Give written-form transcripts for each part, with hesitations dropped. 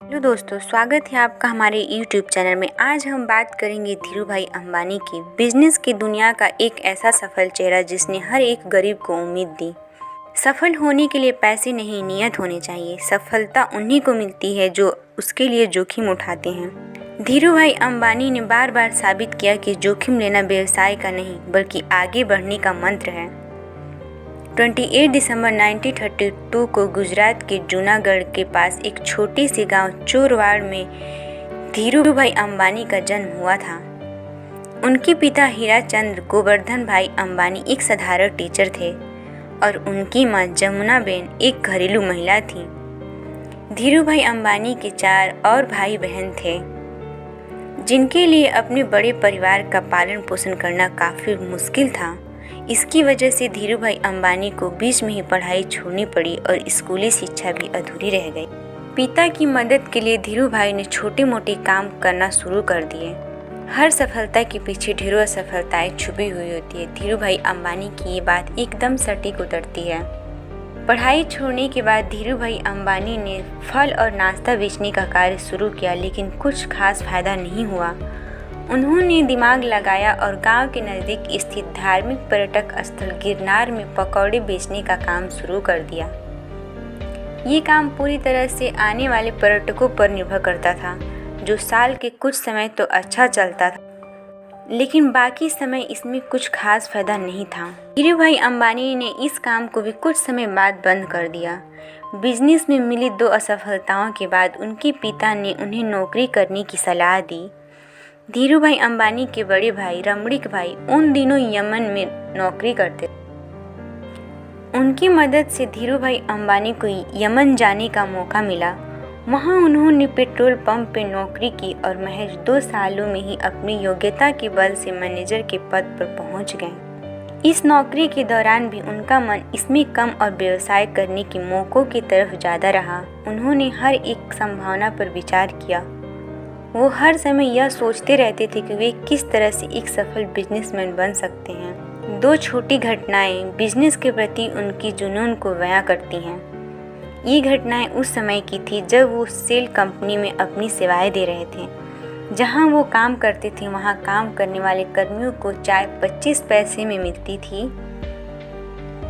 Hello दोस्तों, स्वागत है आपका हमारे YouTube चैनल में। आज हम बात करेंगे धीरूभाई अंबानी की। बिजनेस की दुनिया का एक ऐसा सफल चेहरा जिसने हर एक गरीब को उम्मीद दी। सफल होने के लिए पैसे नहीं, नियत होनी चाहिए। सफलता उन्हीं को मिलती है जो उसके लिए जोखिम उठाते हैं। धीरूभाई अंबानी ने बार बार साबित किया कि जोखिम लेना व्यवसाय का नहीं बल्कि आगे बढ़ने का मंत्र है। 28 दिसंबर 1932 को गुजरात के जूनागढ़ के पास एक छोटी सी गांव चोरवाड़ में धीरूभाई अंबानी का जन्म हुआ था। उनके पिता हीराचंद्र गोवर्धन भाई अंबानी एक साधारण टीचर थे और उनकी मां जमुनाबेन एक घरेलू महिला थी। धीरूभाई अंबानी के 4 और भाई बहन थे जिनके लिए अपने बड़े परिवार का पालन पोषण करना काफ़ी मुश्किल था। इसकी वजह से धीरूभाई अंबानी को बीच में ही पढ़ाई छोड़नी पड़ी और स्कूली शिक्षा भी अधूरी रह गई। पिता की मदद के लिए धीरूभाई ने छोटे मोटे काम करना शुरू कर दिए। हर सफलता के पीछे ढेरों असफलताएं छुपी हुई होती है। धीरूभाई अंबानी की ये बात एकदम सटीक उतरती है। पढ़ाई छोड़ने के बाद धीरूभाई अंबानी ने फल और नाश्ता बेचने का कार्य शुरू किया, लेकिन कुछ खास फायदा नहीं हुआ। उन्होंने दिमाग लगाया और गांव के नज़दीक स्थित धार्मिक पर्यटक स्थल गिरनार में पकौड़े बेचने का काम शुरू कर दिया। ये काम पूरी तरह से आने वाले पर्यटकों पर निर्भर करता था, जो साल के कुछ समय तो अच्छा चलता था, लेकिन बाकी समय इसमें कुछ खास फायदा नहीं था। धीरूभाई अंबानी ने इस काम को भी कुछ समय बाद बंद कर दिया। बिजनेस में मिली 2 असफलताओं के बाद उनके पिता ने उन्हें नौकरी करने की सलाह दी। धीरूभाई अंबानी के बड़े भाई रमणीक भाई उन दिनों यमन में नौकरी करते थे। उनकी मदद से धीरूभाई अंबानी को यमन जाने का मौका मिला। वहां उन्होंने पेट्रोल पंप पे नौकरी की और महज 2 सालों में ही अपनी योग्यता के बल से मैनेजर के पद पर पहुंच गए। इस नौकरी के दौरान भी उनका मन इसमें कम और व्यवसाय करने के मौक़ों की तरफ ज़्यादा रहा। उन्होंने हर एक संभावना पर विचार किया। वो हर समय यह सोचते रहते थे कि वे किस तरह से एक सफल बिजनेसमैन बन सकते हैं। 2 छोटी घटनाएं बिजनेस के प्रति उनकी जुनून को बयां करती हैं। ये घटनाएं उस समय की थी जब वो सेल कंपनी में अपनी सेवाएं दे रहे थे। जहां वो काम करते थे वहां काम करने वाले कर्मियों को चाय 25 पैसे में मिलती थी,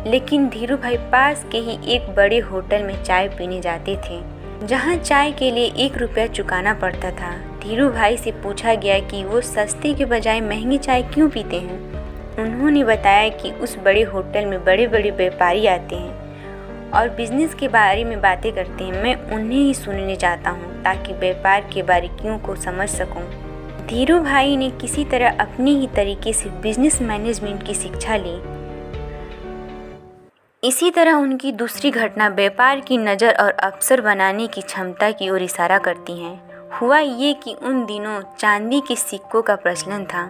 लेकिन धीरूभाई पास के ही एक बड़े होटल में चाय पीने जाते थे जहां चाय के लिए 1 रुपया चुकाना पड़ता था। धीरूभाई से पूछा गया कि वो सस्ते के बजाय महंगी चाय क्यों पीते हैं। उन्होंने बताया कि उस बड़े होटल में बड़े बड़े व्यापारी आते हैं और बिजनेस के बारे में बातें करते हैं। मैं उन्हें ही सुनने जाता हूँ ताकि व्यापार के बारीकियों को समझ सकूँ। धीरूभाई ने किसी तरह अपने ही तरीके से बिजनेस मैनेजमेंट की शिक्षा ली। इसी तरह उनकी दूसरी घटना व्यापार की नज़र और अवसर बनाने की क्षमता की ओर इशारा करती हैं। हुआ ये कि उन दिनों चांदी के सिक्कों का प्रचलन था।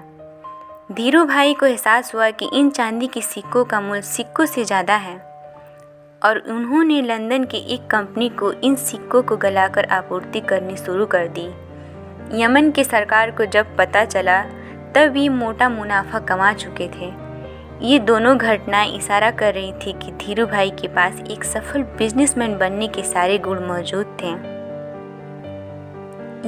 धीरूभाई को एहसास हुआ कि इन चांदी के सिक्कों का मूल्य सिक्कों से ज़्यादा है और उन्होंने लंदन की एक कंपनी को इन सिक्कों को गलाकर आपूर्ति करनी शुरू कर दी। यमन की सरकार को जब पता चला तब ये मोटा मुनाफा कमा चुके थे। ये दोनों घटनाएं इशारा कर रही थी कि धीरूभाई के पास एक सफल बिजनेसमैन बनने के सारे गुण मौजूद थे।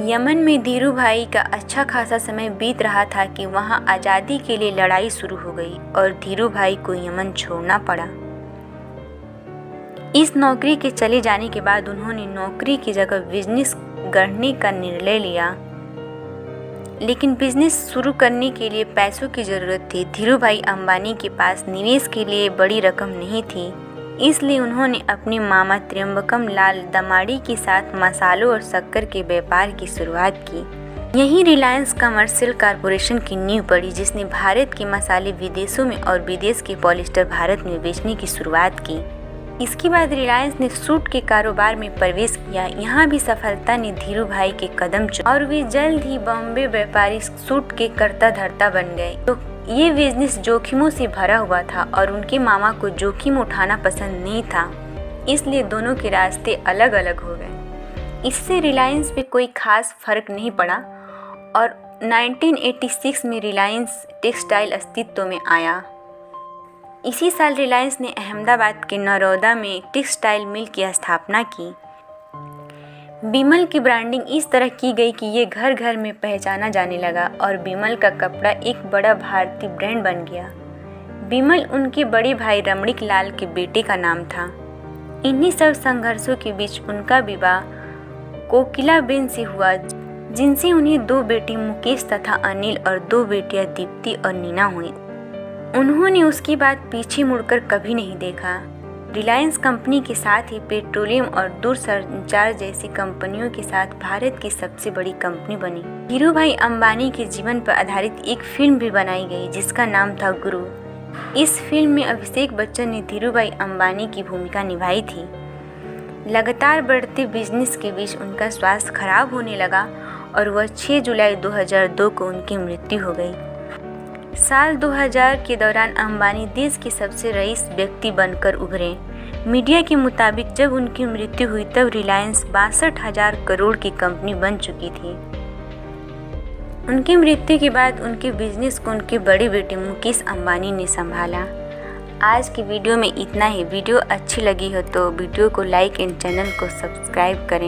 यमन में धीरूभाई का अच्छा खासा समय बीत रहा था कि वहां आज़ादी के लिए लड़ाई शुरू हो गई और धीरूभाई को यमन छोड़ना पड़ा। इस नौकरी के चले जाने के बाद उन्होंने नौकरी की जगह बिजनेस गढ़ने का निर्णय लिया, लेकिन बिजनेस शुरू करने के लिए पैसों की ज़रूरत थी। धीरूभाई अंबानी के पास निवेश के लिए बड़ी रकम नहीं थी, इसलिए उन्होंने अपने मामा त्र्यंबकम लाल दमाड़ी के साथ मसालों और शक्कर के व्यापार की शुरुआत की। यहीं रिलायंस कमर्शियल कॉरपोरेशन की नींव पड़ी, जिसने भारत के मसाले विदेशों में और विदेश के पॉलिस्टर भारत में बेचने की शुरुआत की। इसके बाद रिलायंस ने सूट के कारोबार में प्रवेश किया। यहाँ भी सफलता ने धीरूभाई के कदम चूमे और वे जल्द ही बॉम्बे व्यापारी सूट के कर्ता धर्ता बन गए। तो ये बिजनेस जोखिमों से भरा हुआ था और उनके मामा को जोखिम उठाना पसंद नहीं था, इसलिए दोनों के रास्ते अलग अलग हो गए। इससे रिलायंस पे कोई खास फर्क नहीं पड़ा और 1986 में रिलायंस टेक्सटाइल अस्तित्व में आया। इसी साल रिलायंस ने अहमदाबाद के नरौदा में टेक्सटाइल मिल की स्थापना की। बिमल की ब्रांडिंग इस तरह की गई कि ये घर घर में पहचाना जाने लगा और बिमल का कपड़ा एक बड़ा भारतीय ब्रांड बन गया। बिमल उनके बड़े भाई रमणीक लाल के बेटे का नाम था। इन्हीं सब संघर्षों के बीच उनका विवाह कोकिलाबेन से हुआ, जिनसे उन्हें 2 बेटे मुकेश तथा अनिल और 2 बेटियां दीप्ति और नीना हुई। उन्होंने उसके बाद पीछे मुड़कर कभी नहीं देखा। रिलायंस कंपनी के साथ ही पेट्रोलियम और दूरसंचार जैसी कंपनियों के साथ भारत की सबसे बड़ी कंपनी बनी। धीरूभाई अंबानी के जीवन पर आधारित एक फिल्म भी बनाई गई जिसका नाम था गुरु। इस फिल्म में अभिषेक बच्चन ने धीरूभाई अंबानी की भूमिका निभाई थी। लगातार बढ़ते बिजनेस के बीच उनका स्वास्थ्य खराब होने लगा और वह 6 जुलाई 2002 को उनकी मृत्यु हो गई। साल 2000 के दौरान अंबानी देश के सबसे रईस व्यक्ति बनकर उभरे। मीडिया के मुताबिक जब उनकी मृत्यु हुई तब रिलायंस 62,000 करोड़ की कंपनी बन चुकी थी। उनकी मृत्यु के बाद उनके बिजनेस को उनके बड़े बेटे मुकेश अंबानी ने संभाला। आज की वीडियो में इतना ही। वीडियो अच्छी लगी हो तो वीडियो को लाइक एंड चैनल को सब्सक्राइब करें।